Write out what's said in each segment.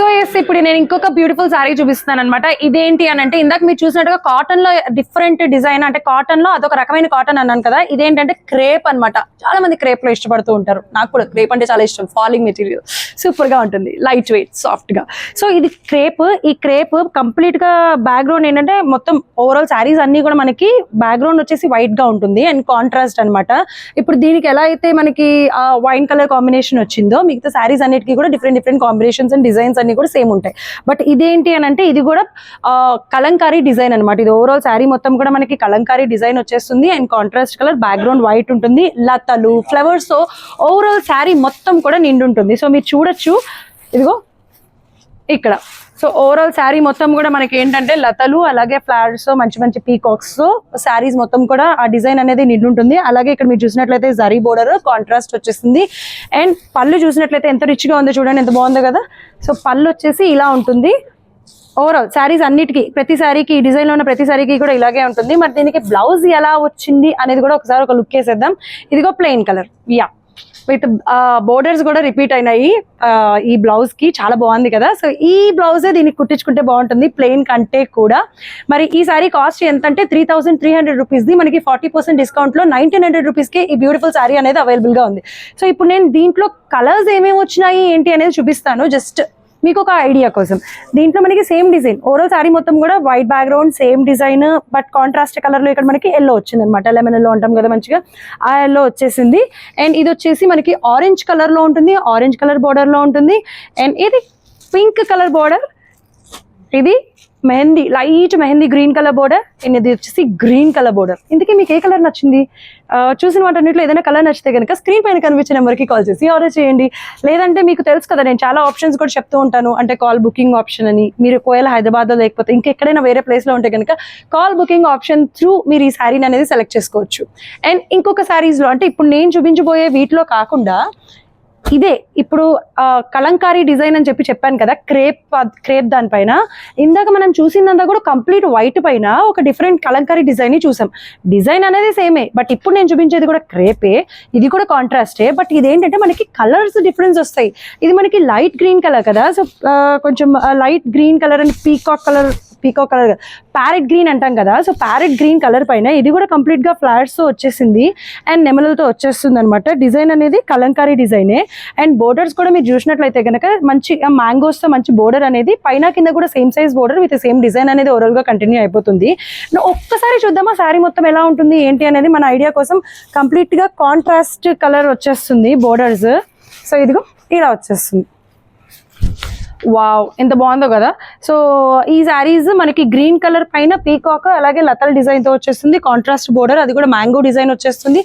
So yes ఇప్పుడు నేను ఇంకొక బ్యూటిఫుల్ సారీ చూపిస్తాను అనమాట. ఇదేంటి అని అంటే ఇందాక మీరు చూసినట్టుగా కాటన్ లో డిఫరెంట్ డిజైన్, అంటే కాటన్ లో అదొక రకమైన కాటన్ అన్నాను కదా, ఇదేంటంటే క్రేప్ అనమాట. చాలా మంది క్రేప్ లో ఇష్టపడుతూ ఉంటారు, నాకు కూడా క్రేప్ అంటే చాలా ఇష్టం. ఫాలింగ్ మెటీరియల్ సూపర్ గా ఉంటుంది, లైట్ వెయిట్ సాఫ్ట్ గా. సో ఇది క్రేప్, ఈ క్రేప్ కంప్లీట్ గా బ్యాక్గ్రౌండ్ ఏంటంటే మొత్తం ఓవరాల్ శారీస్ అన్ని కూడా మనకి బ్యాక్గ్రౌండ్ వచ్చేసి వైట్ గా ఉంటుంది అండ్ కాంట్రాస్ట్ అనమాట. ఇప్పుడు దీనికి ఎలా అయితే మనకి వైన్ కలర్ కాంబినేషన్ వచ్చిందో మిగతా శారీస్ అన్నిటికీ కూడా different different combinations and designs అన్ని కూడా సేమ్ ఉంటాయి. బట్ ఇదేంటి అని అంటే ఇది కూడా కలంకారీ డిజైన్ అనమాట. ఇది ఓవరాల్ శారీ మొత్తం కూడా మనకి కలంకారీ డిజైన్ వచ్చేస్తుంది and contrast colour, background white ఉంటుంది, లతలు ఫ్లవర్స్ తో ఓవరాల్ శారీ మొత్తం కూడా నిండి ఉంటుంది. సో మీరు చూడొచ్చు ఇదిగో ఇక్కడ. సో ఓవరాల్ శారీ మొత్తం కూడా మనకి ఏంటంటే లతలు అలాగే ఫ్లవర్స్ మంచి మంచి పీకాక్స్ తో శారీస్ మొత్తం కూడా ఆ డిజైన్ అనేది నిండి ఉంటుంది. అలాగే ఇక్కడ మీరు చూసినట్లయితే జరీ బోర్డర్ కాంట్రాస్ట్ వచ్చేస్తుంది అండ్ పళ్ళు చూసినట్లయితే ఎంత రిచ్ గా ఉందో చూడండి, ఎంత బాగుందో కదా. సో పళ్ళు వచ్చేసి ఇలా ఉంటుంది. ఓవరాల్ శారీస్ అన్నిటికీ ప్రతి శారీకి ఈ డిజైన్ లో ఉన్న ప్రతి శారీకి కూడా ఇలాగే ఉంటుంది. మరి దీనికి బ్లౌజ్ ఎలా వచ్చింది అనేది కూడా ఒకసారి ఒక లుక్ వేసేద్దాం. ఇదిగో plain colour yeah with borders కూడా రిపీట్ అయినాయి ఈ బ్లౌజ్ కి, చాలా బాగుంది కదా. సో ఈ బ్లౌజే దీనికి కుట్టించుకుంటే బాగుంటుంది ప్లెయిన్ కంటే కూడా. మరి ఈ సారీ కాస్ట్ ఎంత అంటే 3300 రూపీస్ ది మనకి 40% డిస్కౌంట్ లో 1900 రూపీస్ కి ఈ బ్యూటిఫుల్ సారీ అనేది అవైలబుల్ గా ఉంది. సో ఇప్పుడు నేను దీంట్లో కలర్స్ ఏమేమి వచ్చినాయి ఏంటి అనేది చూపిస్తాను, జస్ట్ మీకు ఒక ఐడియా కోసం. దీంట్లో మనకి సేమ్ డిజైన్ ఓవరాల్ శారీ మొత్తం కూడా white background same design, but contrast colour లో ఇక్కడ మనకి ఎల్లో వచ్చింది అనమాట. లెమన్ ఎల్లో అంటాం కదా మంచిగా, ఆ ఎల్లో వచ్చేసింది. అండ్ ఇది వచ్చేసి మనకి ఆరెంజ్ కలర్ లో ఉంటుంది, ఆరెంజ్ కలర్ బోర్డర్ లో ఉంటుంది. అండ్ ఇది పింక్ కలర్ బోర్డర్, ఇది mehndi light mehndi green colour border, and ఇది వచ్చేసి గ్రీన్ కలర్ బోర్డర్. ఇందుకే మీకు ఏ కలర్ నచ్చింది? చూసిన వాటన్నిటిలో ఏదైనా కలర్ నచ్చితే కనుక స్క్రీన్ పైన కనిపించే నెంబర్కి కాల్ చేసి ఆర్డర్ చేయండి. లేదంటే మీకు తెలుసు కదా నేను చాలా ఆప్షన్స్ కూడా చెప్తూ ఉంటాను, అంటే కాల్ బుకింగ్ ఆప్షన్ అని. మీరు ఒకవేళ హైదరాబాద్లో లేకపోతే ఇంకెక్కడైనా వేరే ప్లేస్లో ఉంటే కనుక కాల్ బుకింగ్ ఆప్షన్ త్రూ మీరు ఈ శారీని అనేది సెలెక్ట్ చేసుకోవచ్చు. అండ్ ఇంకొక శారీస్లో అంటే ఇప్పుడు నేను చూపించబోయే వీటిలో కాకుండా ఇదే ఇప్పుడు కలంకారీ డిజైన్ అని చెప్పాను కదా, క్రేప్ దానిపైన ఇందాక మనం చూసిందంతా కూడా కంప్లీట్ వైట్ పైన ఒక డిఫరెంట్ కలంకారీ డిజైన్ ని చూసాం. డిజైన్ అనేది సేమే, బట్ ఇప్పుడు నేను చూపించేది కూడా క్రేపే, ఇది కూడా కాంట్రాస్టే. బట్ ఇదేంటంటే మనకి కలర్స్ డిఫరెన్స్ వస్తాయి. ఇది మనకి లైట్ గ్రీన్ కలర్ కదా, సో కొంచెం light green colour and peacock colour parrot green అంటాం కదా. సో ప్యారెట్ గ్రీన్ కలర్ పైన ఇది కూడా కంప్లీట్ గా ఫ్లవర్స్ తో వచ్చేసింది అండ్ నెమలతో వచ్చేస్తుంది అనమాట. డిజైన్ అనేది కలంకారీ డిజైనే. అండ్ బోర్డర్స్ కూడా మీరు చూసినట్లయితే కనుక మంచి మ్యాంగోస్ తో మంచి బోర్డర్ అనేది పైన కింద కూడా same size border with same design అనేది ఓవరాల్ గా కంటిన్యూ అయిపోతుంది. ఒక్కసారి చూద్దామా శారీ మొత్తం ఎలా ఉంటుంది ఏంటి అనేది మన ఐడియా కోసం. కంప్లీట్ గా కాంట్రాస్ట్ కలర్ వచ్చేస్తుంది బోర్డర్స్. సో ఇదిగో ఇలా వచ్చేస్తుంది. వావ్ ఎంత బాగుందో కదా. సో ఈ శారీస్ మనకి గ్రీన్ కలర్ పైన పీకాక్ అలాగే లతల్ డిజైన్ తో వచ్చేస్తుంది, కాంట్రాస్ట్ బోర్డర్, అది కూడా మ్యాంగో డిజైన్ వచ్చేస్తుంది.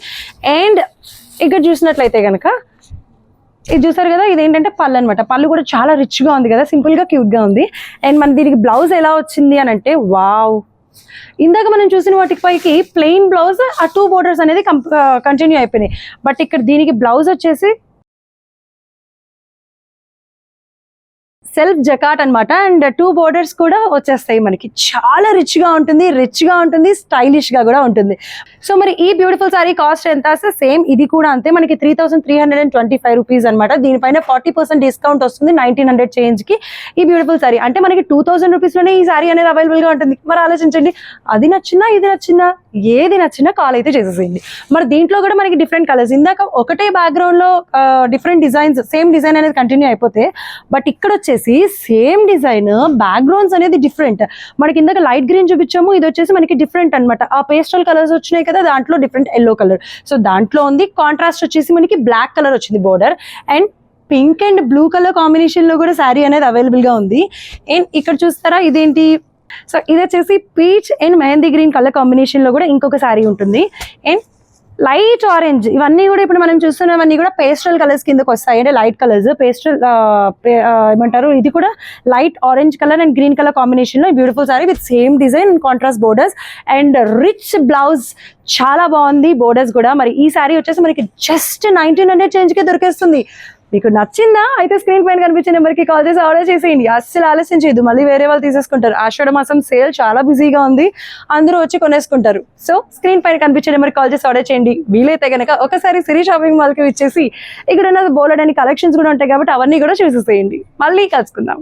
అండ్ ఇక్కడ చూసినట్లయితే కనుక ఇది చూసారు కదా, ఇదేంటంటే పళ్ళు అనమాట. పళ్ళు కూడా చాలా రిచ్ గా ఉంది కదా, సింపుల్ గా క్యూట్ గా ఉంది. అండ్ మన దీనికి బ్లౌజ్ ఎలా వచ్చింది అని అంటే వావ్, ఇందాక మనం చూసిన వాటికి పైకి ప్లెయిన్ బ్లౌజ్ ఆ 2 బోర్డర్స్ అనేది కంటిన్యూ అయిపోయినాయి. బట్ ఇక్కడ దీనికి బ్లౌజ్ వచ్చేసి సెల్ఫ్ జకాట్ అనమాట. అండ్ 2 బోర్డర్స్ కూడా వచ్చేస్తాయి మనకి. చాలా రిచ్ గా ఉంటుంది, స్టైలిష్ గా కూడా ఉంటుంది. సో మరి ఈ బ్యూటిఫుల్ సారీ కాస్ట్ ఎంత? సేమ్ ఇది కూడా అంతే, మనకి 3325 రూపీస్ అనమాట. దీనిపైన 40% డిస్కౌంట్ వస్తుంది 1900 చేంజ్ కి. ఈ బ్యూటిఫుల్ సారీ అంటే మనకి 2000 రూపీస్ లోనే ఈ సారీ అనేది అవైలబుల్ గా ఉంటుంది. మరి ఆలోచించండి, అది నచ్చినా ఇది నచ్చినా ఏది నచ్చినా కాల్ అయితే చేసేసేయండి. మరి దీంట్లో కూడా మనకి డిఫరెంట్ కలర్స్, ఇందాక ఒకటే బ్యాక్గ్రౌండ్ లో డిఫరెంట్ డిజైన్స్ సేమ్ డిజైన్ అనేది కంటిన్యూ అయిపోతే, బట్ ఇక్కడ వచ్చేసి సేమ్ డిజైన్ బ్యాక్గ్రౌండ్స్ అనేది డిఫరెంట్. మనకి ఇందాక లైట్ గ్రీన్ చూపించాము, ఇది వచ్చేసి మనకి డిఫరెంట్ అనమాట. ఆ పేస్టల్ కలర్స్ వచ్చినాయి కదా, దాంట్లో డిఫరెంట్ ఎల్లో కలర్. సో దాంట్లో ఉంది కాంట్రాస్ట్ వచ్చేసి మనకి బ్లాక్ కలర్ వచ్చింది border. And pink and blue colour combination లో కూడా శారీ అనేది అవైలబుల్ గా ఉంది. అండ్ ఇక్కడ చూస్తారా ఇదేంటి, సో ఇది వచ్చేసి peach and mehndi green colour combination లో కూడా ఇంకొక శారీ ఉంటుంది. అండ్ లైట్ ఆరెంజ్, ఇవన్నీ కూడా ఇప్పుడు మనం చూస్తున్నవన్నీ కూడా పేస్టల్ కలర్స్ కిందకి వస్తాయి. అంటే లైట్ కలర్స్ పేస్టల్ ఏమంటారు, ఇది కూడా light orange colour and green colour combination లో beautiful sari with same design and contrast borders and rich blouse. చాలా బాగుంది బోర్డర్స్ కూడా. మరి ఈ సారీ వచ్చేసి మనకి జస్ట్ 1900 చేంజ్ కి దొరికేస్తుంది. మీకు నచ్చిందా అయితే స్క్రీన్ పైన కనిపించే నెంబర్కి కాల్ చేసి ఆర్డర్ చేసేయండి. అస్సలు ఆలస్యం చేయదు, మళ్ళీ వేరే వాళ్ళు తీసేసుకుంటారు. ఆషాఢ మాసం సేల్ చాలా బిజీగా ఉంది, అందరూ వచ్చి కొనేసుకుంటారు. సో స్క్రీన్ పైన కనిపించే నెంబర్కి కాల్ చేసి ఆర్డర్ చేయండి. వీలైతే కనుక ఒకసారి సిరి షాపింగ్ మాల్కి వచ్చేసి ఇక్కడ ఉన్న బోలెడ్ అని కలెక్షన్స్ కూడా ఉంటాయి కాబట్టి అవన్నీ కూడా చూసేసేయండి. మళ్ళీ కలుసుకుందాం.